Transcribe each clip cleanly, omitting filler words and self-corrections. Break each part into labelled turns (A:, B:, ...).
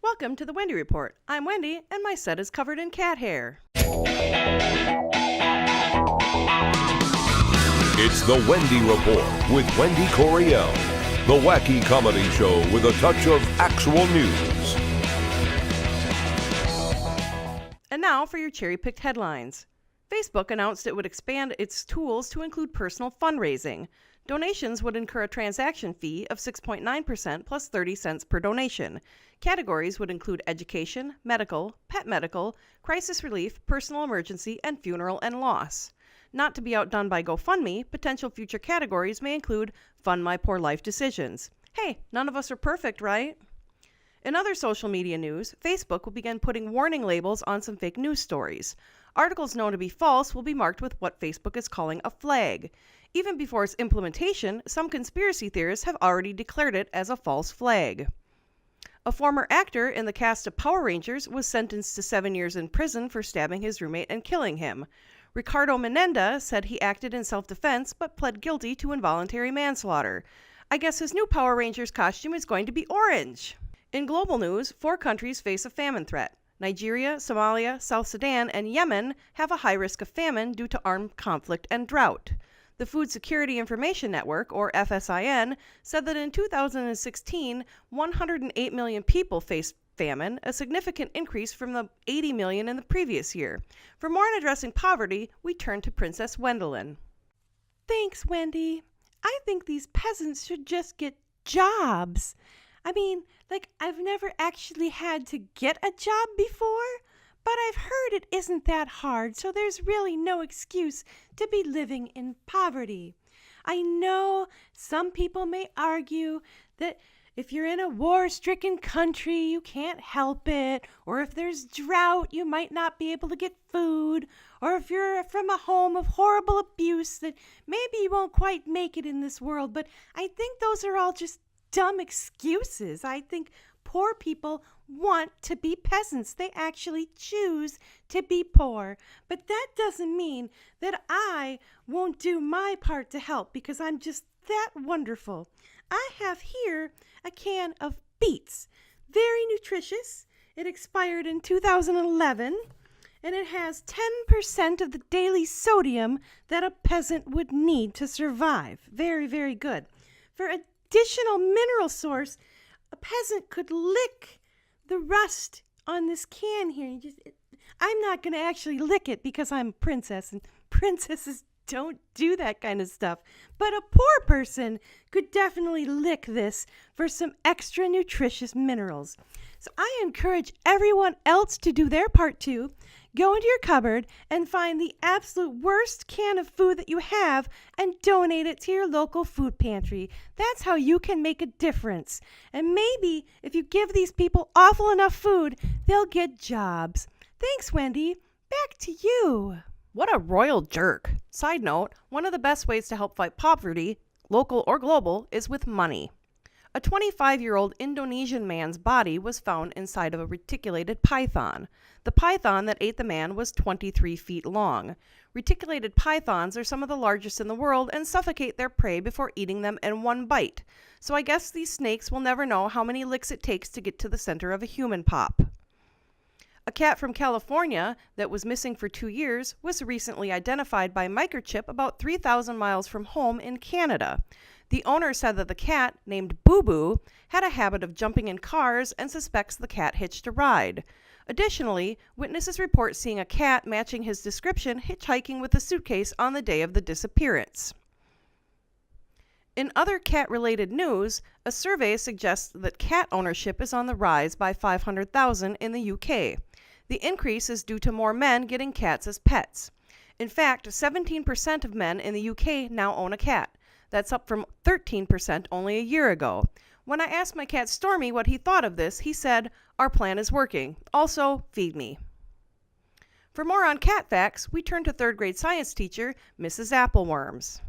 A: Welcome to the Wendy Report. I'm Wendy, and my set is covered in cat hair.
B: It's the Wendy Report with Wendy Coriel, the wacky comedy show with a touch of actual news.
A: And now for your cherry-picked headlines. Facebook announced it would expand its tools to include personal fundraising. Donations would incur a transaction fee of 6.9% plus 30 cents per donation. Categories would include education, medical, pet medical, crisis relief, personal emergency, and funeral and loss. Not to be outdone by GoFundMe, potential future categories may include Fund My Poor Life Decisions. Hey, none of us are perfect, right? In other social media news, Facebook will begin putting warning labels on some fake news stories. Articles known to be false will be marked with what Facebook is calling a flag. Even before its implementation, some conspiracy theorists have already declared it as a false flag. A former actor in the cast of Power Rangers was sentenced to 7 years in prison for stabbing his roommate and killing him. Ricardo Menendez said he acted in self-defense but pled guilty to involuntary manslaughter. I guess his new Power Rangers costume is going to be orange. In global news, 4 countries face a famine threat. Nigeria, Somalia, South Sudan, and Yemen have a high risk of famine due to armed conflict and drought. The Food Security Information Network, or FSIN, said that in 2016, 108 million people faced famine, a significant increase from the 80 million in the previous year. For more on addressing poverty, we turn to Princess Gwendolyn.
C: Thanks, Wendy. I think these peasants should just get jobs. I've never actually had to get a job before, but I've heard it isn't that hard, so there's really no excuse to be living in poverty. I know some people may argue that if you're in a war-stricken country, you can't help it, or if there's drought, you might not be able to get food, or if you're from a home of horrible abuse, that maybe you won't quite make it in this world, but I think those are all just dumb excuses. I think poor people want to be peasants. They actually choose to be poor. But that doesn't mean that I won't do my part to help because I'm just that wonderful. I have here a can of beets. Very nutritious. It expired in 2011, and it has 10% of the daily sodium that a peasant would need to survive. Very, very good. For additional mineral source, a peasant could lick the rust on this can here. I'm not going to actually lick it because I'm a princess, and princesses don't do that kind of stuff. But a poor person could definitely lick this for some extra nutritious minerals. So I encourage everyone else to do their part too. Go into your cupboard and find the absolute worst can of food that you have and donate it to your local food pantry. That's how you can make a difference. And maybe if you give these people awful enough food, they'll get jobs. Thanks, Wendy. Back to you.
A: What a royal jerk. Side note, one of the best ways to help fight poverty, local or global, is with money. A 25-year-old Indonesian man's body was found inside of a reticulated python. The python that ate the man was 23 feet long. Reticulated pythons are some of the largest in the world and suffocate their prey before eating them in one bite. So I guess these snakes will never know how many licks it takes to get to the center of a human pop. A cat from California that was missing for 2 years was recently identified by microchip about 3,000 miles from home in Canada. The owner said that the cat, named Boo Boo, had a habit of jumping in cars and suspects the cat hitched a ride. Additionally, witnesses report seeing a cat matching his description hitchhiking with a suitcase on the day of the disappearance. In other cat-related news, a survey suggests that cat ownership is on the rise by 500,000 in the UK. The increase is due to more men getting cats as pets. In fact, 17% of men in the UK now own a cat. That's up from 13% only a year ago. When I asked my cat Stormy what he thought of this, he said, "Our plan is working. Also, feed me." For more on cat facts, we turn to 3rd grade science teacher, Mrs. Appleworms.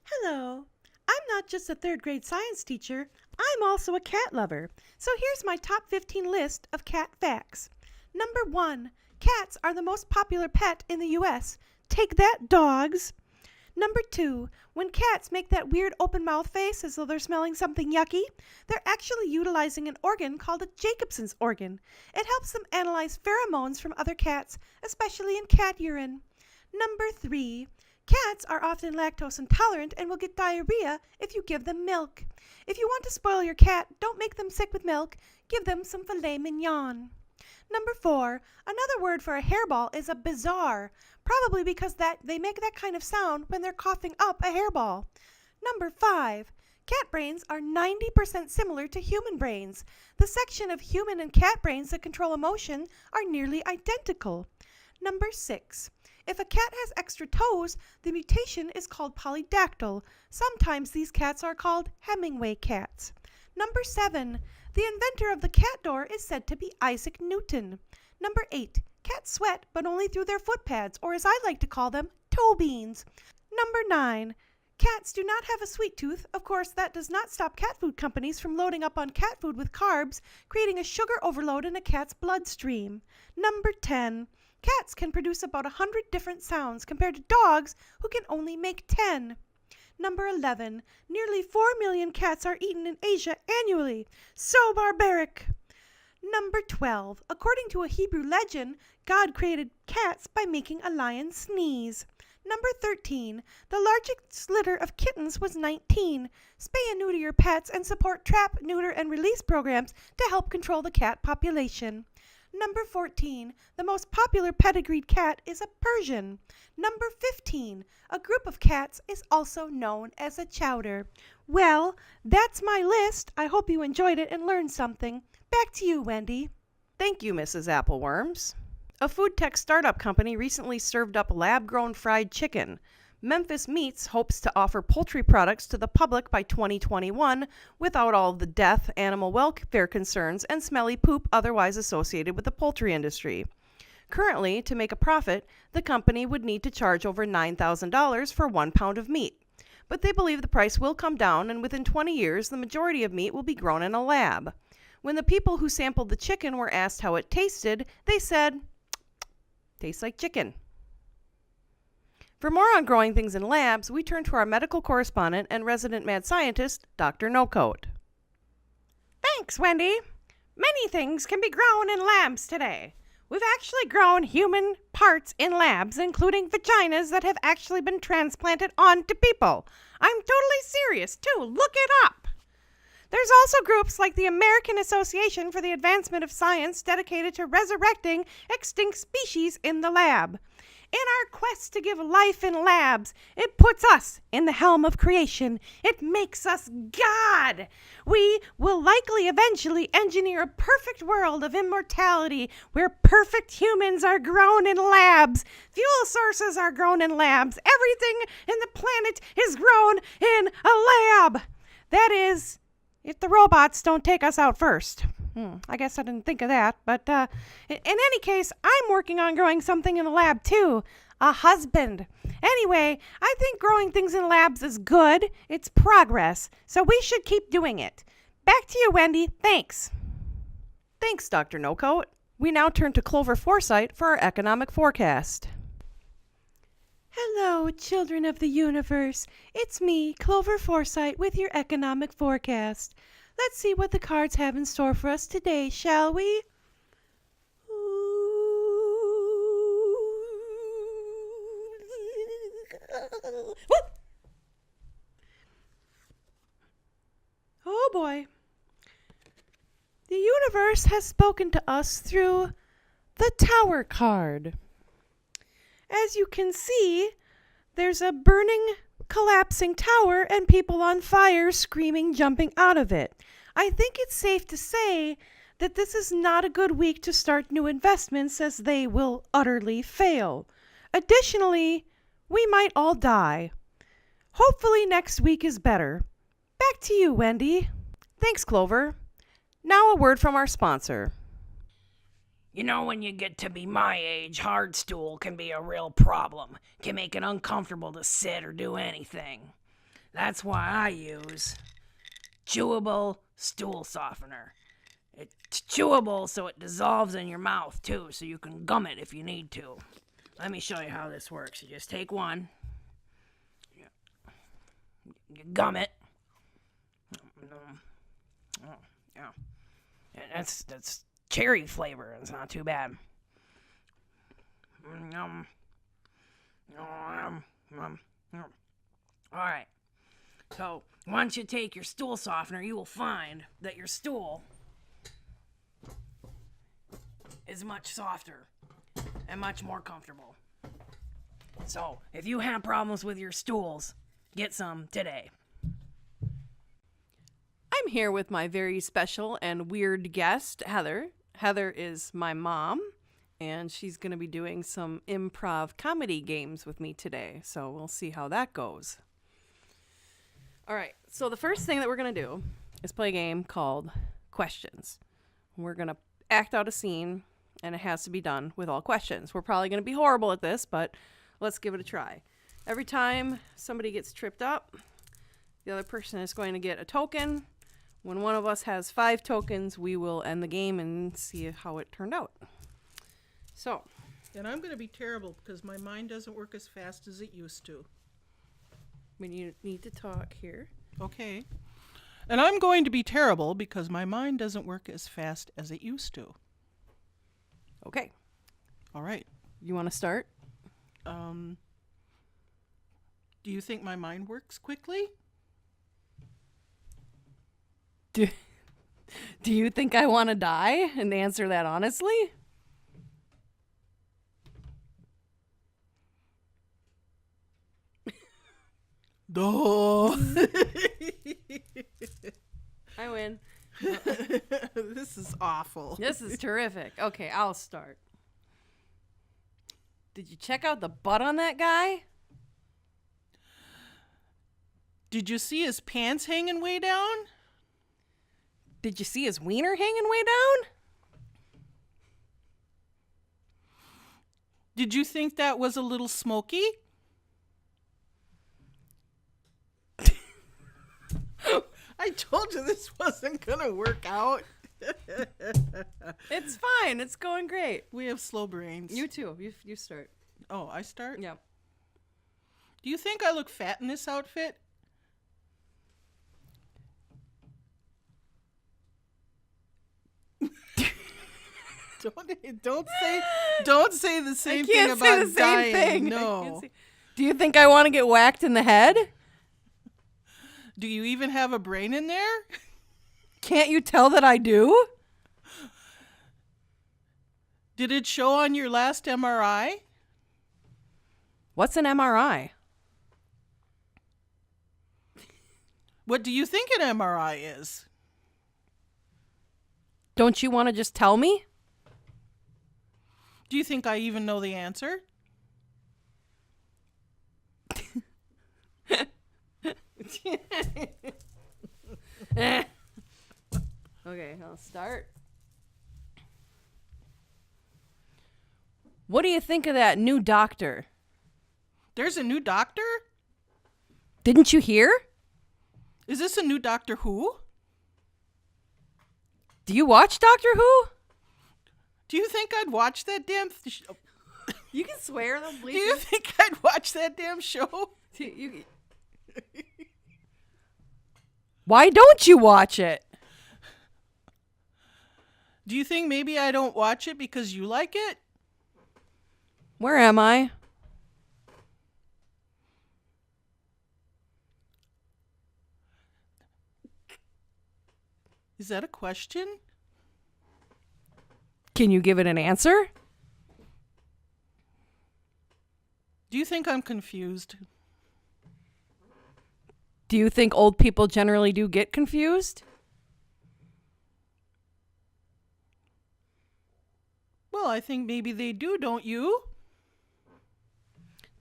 C: Hello. I'm not just a 3rd grade science teacher, I'm also a cat lover. So here's my top 15 list of cat facts. Number 1, cats are the most popular pet in the U.S. Take that, dogs. Number 2, when cats make that weird open mouth face as though they're smelling something yucky, they're actually utilizing an organ called a Jacobson's organ. It helps them analyze pheromones from other cats, especially in cat urine. Number 3, cats are often lactose intolerant and will get diarrhea if you give them milk. If you want to spoil your cat, don't make them sick with milk. Give them some filet mignon. Number 4, another word for a hairball is a bizarre, probably because they make that kind of sound when they're coughing up a hairball. Number 5, cat brains are 90% similar to human brains. The section of human and cat brains that control emotion are nearly identical. Number 6, if a cat has extra toes, the mutation is called polydactyl. Sometimes these cats are called Hemingway cats. Number 7, the inventor of the cat door is said to be Isaac Newton. Number 8, cats sweat, but only through their foot pads, or as I like to call them, toe beans. Number 9, cats do not have a sweet tooth. Of course, that does not stop cat food companies from loading up on cat food with carbs, creating a sugar overload in a cat's bloodstream. Number 10, cats can produce about 100 different sounds compared to dogs who can only make 10. Number 11, nearly 4 million cats are eaten in Asia annually. So barbaric. Number 12, according to a Hebrew legend, God created cats by making a lion sneeze. Number 13, the largest litter of kittens was 19. Spay and neuter your pets and support trap, neuter, and release programs to help control the cat population. Number 14, the most popular pedigreed cat is a Persian. Number 15, a group of cats is also known as a chowder. Well, that's my list. I hope you enjoyed it and learned something. Back to you, Wendy.
A: Thank you, Mrs. Appleworms. A food tech startup company recently served up lab-grown fried chicken. Memphis Meats hopes to offer poultry products to the public by 2021 without all of the death, animal welfare concerns, and smelly poop otherwise associated with the poultry industry. Currently, to make a profit, the company would need to charge over $9,000 for 1 pound of meat. But they believe the price will come down, and within 20 years, the majority of meat will be grown in a lab. When the people who sampled the chicken were asked how it tasted, they said, "Tastes like chicken." For more on growing things in labs, we turn to our medical correspondent and resident mad scientist, Dr. No Coat.
C: Thanks, Wendy. Many things can be grown in labs today. We've actually grown human parts in labs, including vaginas that have actually been transplanted onto people. I'm totally serious, too. Look it up. There's also groups like the American Association for the Advancement of Science dedicated to resurrecting extinct species in the lab. In our quest to give life in labs, it puts us in the helm of creation. It makes us God. We will likely eventually engineer a perfect world of immortality where perfect humans are grown in labs. Fuel sources are grown in labs. Everything in the planet is grown in a lab. That is, if the robots don't take us out first. I guess I didn't think of that, but in any case, I'm working on growing something in the lab too. A husband. Anyway, I think growing things in labs is good. It's progress, so we should keep doing it. Back to you, Wendy. Thanks.
A: Thanks, Dr. No Coat. We now turn to Clover Foresight for our economic forecast.
C: Hello, children of the universe. It's me, Clover Foresight, with your economic forecast. Let's see what the cards have in store for us today, shall we? Oh boy. The universe has spoken to us through the Tower card. As you can see, there's a burning, collapsing tower and people on fire screaming, jumping out of it. I think it's safe to say that this is not a good week to start new investments as they will utterly fail. Additionally, we might all die. Hopefully next week is better. Back to you, Wendy.
A: Thanks, Clover. Now a word from our sponsor.
D: You know, when you get to be my age, hard stool can be a real problem. Can make it uncomfortable to sit or do anything. That's why I use chewable stool softener. It's chewable so it dissolves in your mouth too, so you can gum it if you need to. Let me show you how this works. You just take one, gum it. Oh, yeah. That's cherry flavor. It's not too bad. All right. So once you take your stool softener, you will find that your stool is much softer and much more comfortable. So if you have problems with your stools, get some today.
A: I'm here with my very special and weird guest, Heather. Heather is my mom, and she's going to be doing some improv comedy games with me today. So we'll see how that goes. All right. So the first thing that we're going to do is play a game called Questions. We're going to act out a scene, and it has to be done with all questions. We're probably going to be horrible at this, but let's give it a try. Every time somebody gets tripped up, the other person is going to get a token. When one of us has 5 tokens, we will end the game and see how it turned out. So,
E: And I'm going to be terrible because my mind doesn't work as fast as it used to.
A: we need to talk here.
E: Okay. And I'm going to be terrible because my mind doesn't work as fast as it used to.
A: Okay.
E: All right.
A: You want to start?
E: Do you think my mind works quickly?
A: Do you think I want to die and answer that honestly?
E: No.
A: I win.
E: This is awful.
A: This is terrific. Okay, I'll start. Did you check out the butt on that guy?
E: Did you see his pants hanging way down?
A: Did you see his wiener hanging way down?
E: Did you think that was a little smoky? I told you this wasn't going to work out.
A: It's fine. It's going great.
E: We have slow brains.
A: You too. You start.
E: Oh, I start?
A: Yeah.
E: Do you think I look fat in this outfit? Don't say the same thing
A: Can't say
E: about
A: the same
E: dying.
A: thing.
E: No.
A: Do you think I want to get whacked in the head?
E: Do you even have a brain in there?
A: Can't you tell that I do?
E: Did it show on your last MRI?
A: What's an MRI?
E: What do you think an MRI is?
A: Don't you want to just tell me?
E: Do you think I even know the answer?
A: Okay, I'll start. What do you think of that new doctor?
E: There's a new doctor?
A: Didn't you hear?
E: Is this a new Doctor Who?
A: Do you watch Doctor Who?
E: Do you think I'd watch that damn
A: You can swear though,
E: Do you think I'd watch that damn show?
A: Why don't you watch it?
E: Do you think maybe I don't watch it because you like it?
A: Where am I?
E: Is that a question?
A: Can you give it an answer?
E: Do you think I'm confused?
A: Do you think old people generally do get confused?
E: Well, I think maybe they do, don't you?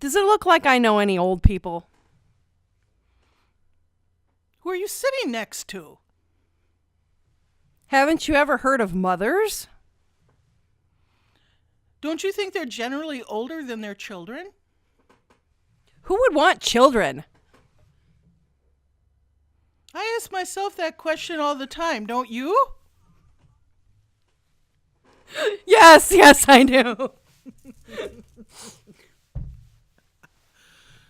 A: Does it look like I know any old people?
E: Who are you sitting next to?
A: Haven't you ever heard of mothers?
E: Don't you think they're generally older than their children?
A: Who would want children?
E: I ask myself that question all the time, don't you?
A: Yes, I do.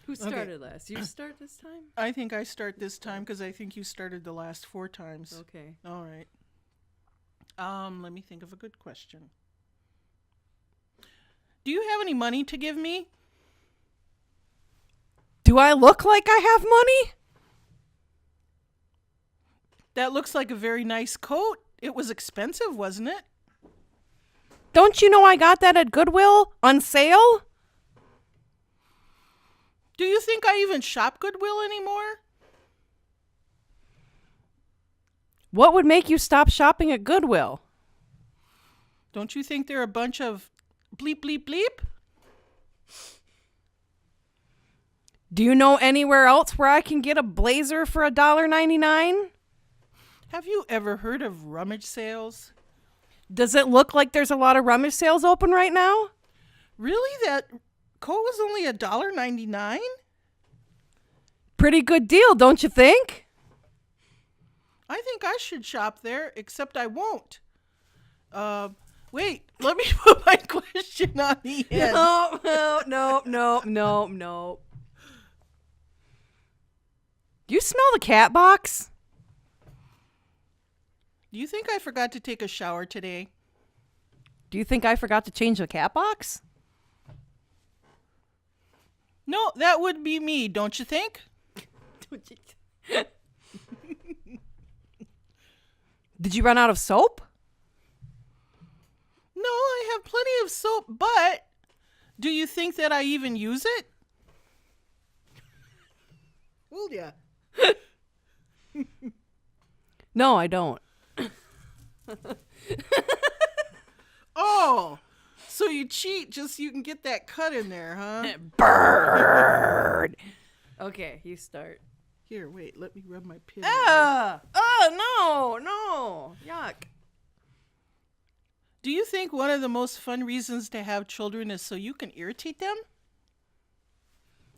A: Who started last? You start this time?
E: I think I start this time because I think you started the last 4 times.
A: Okay.
E: All right. Let me think of a good question. Do you have any money to give me?
A: Do I look like I have money?
E: That looks like a very nice coat. It was expensive, wasn't it?
A: Don't you know I got that at Goodwill on sale?
E: Do you think I even shop Goodwill anymore?
A: What would make you stop shopping at Goodwill?
E: Don't you think they're a bunch of bleep, bleep, bleep?
A: Do you know anywhere else where I can get a blazer for $1.99?
E: Have you ever heard of rummage sales?
A: Does it look like there's a lot of rummage sales open right now?
E: Really? That coat was only $1.99?
A: Pretty good deal, don't you think?
E: I think I should shop there, except I won't. Wait, let me put my question on the end.
A: No. You smell the cat box?
E: Do you think I forgot to take a shower today?
A: Do you think I forgot to change the cat box?
E: No, that would be me, don't you think?
A: Did you run out of soap?
E: No, I have plenty of soap, but do you think that I even use it? Well, yeah.
A: No, I don't.
E: Oh, so you cheat just so you can get that cut in there, huh?
A: Bird. Okay, you start.
E: Here, wait, let me rub my pin.
A: No. Yuck.
E: Do you think one of the most fun reasons to have children is so you can irritate them?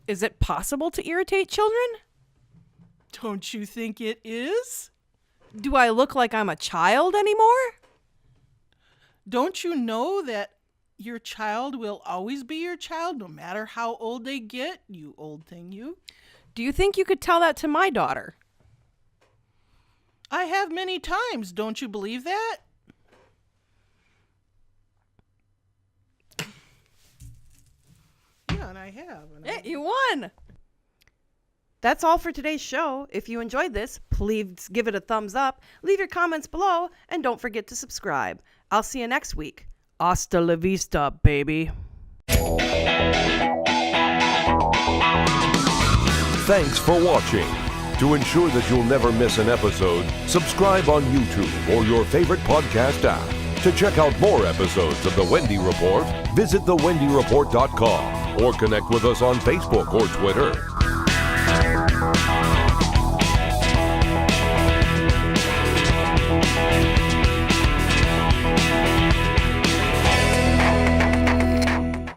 A: Is it possible to irritate children?
E: Don't you think it is?
A: Do I look like I'm a child anymore?
E: Don't you know that your child will always be your child no matter how old they get, you old thing, you?
A: Do you think you could tell that to my daughter?
E: I have many times. Don't you believe that? Yeah, and I have.
A: You won! That's all for today's show. If you enjoyed this, please give it a thumbs up, leave your comments below, and don't forget to subscribe. I'll see you next week. Hasta la vista, baby.
B: Thanks for watching. To ensure that you'll never miss an episode, subscribe on YouTube or your favorite podcast app. To check out more episodes of The Wendy Report, visit thewendyreport.com or connect with us on Facebook or Twitter.